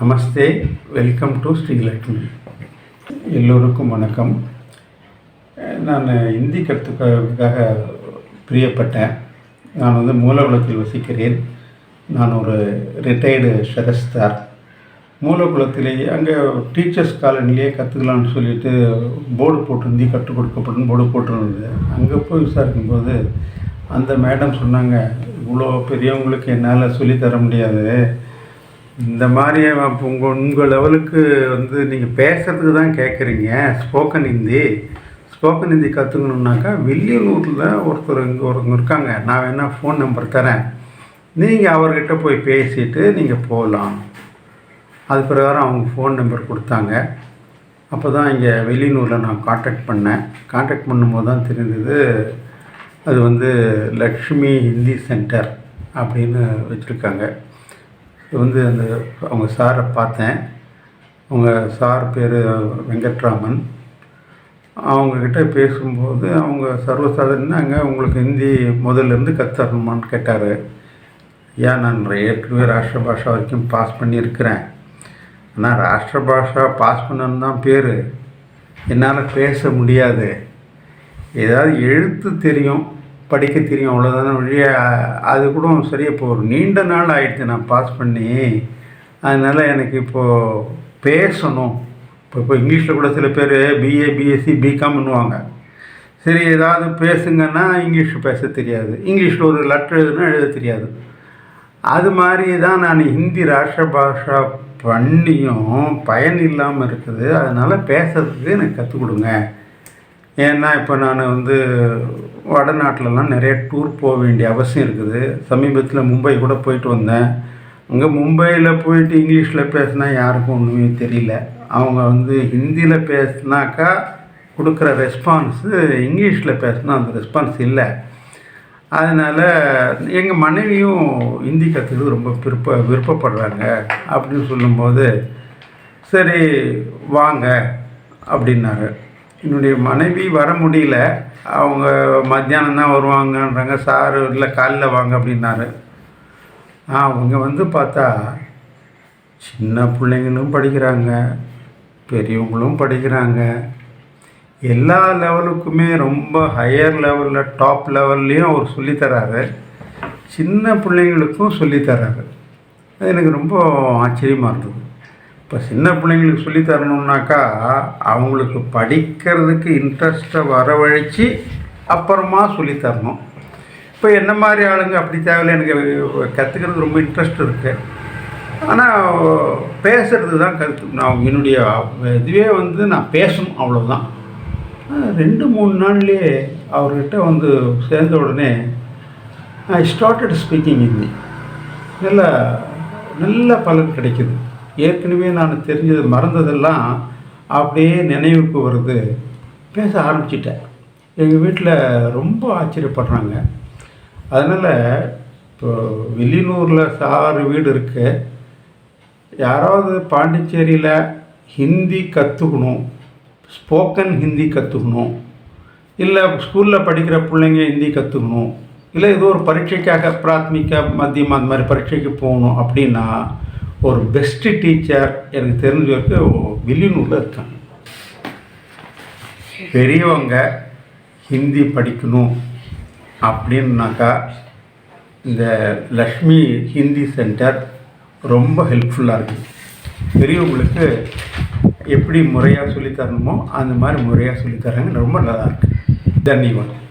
Namaste, welcome to Srilakshmi. எல்லோருக்கும் வணக்கம். நான் ஹிந்தி கற்றுக்கிறதுக்காக பிரியப்பட்டேன். நான் மூலகுளத்தில் வசிக்கிறேன். நான் ஒரு ரிட்டையர்டு ஷெரஸ்தார். மூலகுளத்திலேயே அங்கே டீச்சர்ஸ் காலனிலேயே கற்றுக்கலான்னு சொல்லிட்டு போர்டு போட்டு ஹிந்தி கற்றுக் கொடுக்கப்படும் போர்டு போட்டுருந்தது. அங்கே போய் விசாரிக்கும்போது அந்த மேடம் சொன்னாங்க, இவ்வளோ பெரியவங்களுக்கு என்னால் சொல்லித்தர முடியாது, இந்த மாதிரி உங்கள் லெவலுக்கு நீங்கள் பேசுகிறதுக்கு தான் கேட்குறீங்க, ஸ்போக்கன் ஹிந்தி கற்றுக்கணுன்னாக்கா வில்லியனூரில் ஒருத்தவங்க இருக்காங்க, நான் வேணால் ஃபோன் நம்பர் தரேன், நீங்கள் அவர்கிட்ட போய் பேசிவிட்டு நீங்கள் போகலாம். அது பிரகாரம் அவங்க ஃபோன் நம்பர் கொடுத்தாங்க. அப்போ தான் இங்கே வெளியூரில் நான் காண்டாக்ட் பண்ணேன். காண்டாக்ட் பண்ணும்போது தான் தெரிஞ்சது அது லக்ஷ்மி ஹிந்தி சென்டர் அப்படின்னு வச்சுருக்காங்க. அந்த அவங்க சாரை பார்த்தேன். அவங்க சார் பேர் வெங்கட்ராமன். அவங்கக்கிட்ட பேசும்போது அவங்க சர்வசாதாரணங்க, உங்களுக்கு ஹிந்தி முதல்லேருந்து கற்றுறணுமான்னு கேட்டார். ஏன் நான் ஏற்கனவே ராஷ்டிர பாஷா வரைக்கும் பாஸ் பண்ணியிருக்கிறேன், ஆனால் ராஷ்டிர பாஷா பாஸ் பண்ணணுன்னு தான் பேர், என்னால் பேச முடியாது, ஏதாவது எழுத்து தெரியும், படிக்க தெரியும், அவ்வளோதான வழியே. அது கூட சரியாக இப்போ ஒரு நீண்ட நாள் ஆகிடுச்சு நான் பாஸ் பண்ணி. அதனால் எனக்கு இப்போது பேசணும். இப்போ இங்கிலீஷில் கூட சில பேர் பிஏ பிஎஸ்சி பிகாம் பண்ணுவாங்க. சரி, ஏதாவது பேசுங்கன்னா இங்கிலீஷ் பேச தெரியாது, இங்கிலீஷில் ஒரு லெட்டர் எழுதுனா எழுத தெரியாது. அது மாதிரி தான் நான் ஹிந்தி ராஷ்டிர பாஷா பண்ணியும் பயன் இல்லாமல் இருக்குது. அதனால் பேசுறதுக்கு எனக்கு கற்றுக் கொடுங்க. ஏன்னா இப்போ நான் வடநாட்டிலலாம் நிறைய டூர் போக வேண்டிய அவசியம் இருக்குது. சமீபத்தில் மும்பை கூட போயிட்டு வந்தேன். அங்கே மும்பையில் போயிட்டு இங்கிலீஷில் பேசினா யாருக்கும் ஒன்றுமே தெரியல. அவங்க ஹிந்தியில் பேசினாக்கா கொடுக்குற ரெஸ்பான்ஸு இங்கிலீஷில் பேசினா அந்த ரெஸ்பான்ஸ் இல்லை. அதனால் எங்கள் மனைவியும் ஹிந்தி கற்றுக்கிறது ரொம்ப விருப்பப்படுறாங்க. அப்படின்னு சொல்லும்போது சரி வாங்க அப்படின்னாரு. என்னுடைய மனைவி வர முடியல, அவங்க மத்தியானம் தான் வருவாங்கன்றாங்க. சார் இல்லை காலையில் வாங்க அப்படின்னாரு. அவங்க பார்த்தா சின்ன பிள்ளைங்களும் படிக்கிறாங்க, பெரியவங்களும் படிக்கிறாங்க, எல்லா லெவலுக்குமே ரொம்ப ஹையர் லெவலில் டாப் லெவல்லையும் அவர் சொல்லித்தராரு, சின்ன பிள்ளைங்களுக்கும் சொல்லித்தராரு. அது எனக்கு ரொம்ப ஆச்சரியமாக இருந்தது. இப்போ சின்ன பிள்ளைங்களுக்கு சொல்லித்தரணுன்னாக்கா அவங்களுக்கு படிக்கிறதுக்கு இன்ட்ரெஸ்ட்டை வரவழைச்சி அப்புறமா சொல்லித்தரணும். இப்போ என்ன மாதிரி ஆளுங்க அப்படி தேவையில்லை, எனக்கு கற்றுக்கிறது ரொம்ப இன்ட்ரெஸ்ட் இருக்குது, ஆனால் பேசுகிறது தான் நான் என்னுடைய இதுவே நான் பேசணும், அவ்வளோதான். 2-3 நாள்லேயே அவர்கிட்ட சேர்ந்த உடனே ஐ ஸ்டார்டட் ஸ்பீக்கிங் ஹிந்தி. நல்ல பலன் கிடைக்குது. ஏற்கனவே நான் தெரிஞ்சது மறந்ததெல்லாம் அப்படியே நினைவுக்கு வருது, பேச ஆரம்பிச்சிட்டேன். எங்கள் வீட்டில் ரொம்ப ஆச்சரியப்படுறாங்க. அதனால் இப்போ வெளியூரில் சார் வீடு இருக்குது, யாராவது பாண்டிச்சேரியில் ஹிந்தி கற்றுக்கணும், ஸ்போக்கன் ஹிந்தி கற்றுக்கணும், இல்லை ஸ்கூலில் படிக்கிற பிள்ளைங்க ஹிந்தி கற்றுக்கணும், இல்லை ஏதோ ஒரு பரீட்சைக்காக பிராத்மிக மத்தியம் அந்த மாதிரி பரீட்சைக்கு போகணும் அப்படின்னா ஒரு பெஸ்ட்டு டீச்சர் எனக்கு தெரிஞ்சவருக்கு வெளியூரில் இருக்காங்க. பெரியவங்க ஹிந்தி படிக்கணும் அப்படின்னாக்கா இந்த லக்ஷ்மி ஹிந்தி சென்டர் ரொம்ப ஹெல்ப்ஃபுல்லாக இருக்குது. பெரியவங்களுக்கு எப்படி முறையாக சொல்லித்தரணுமோ அந்த மாதிரி முறையாக சொல்லித்தராங்க. ரொம்ப நல்லா இருக்குது. தன்யவாதம்.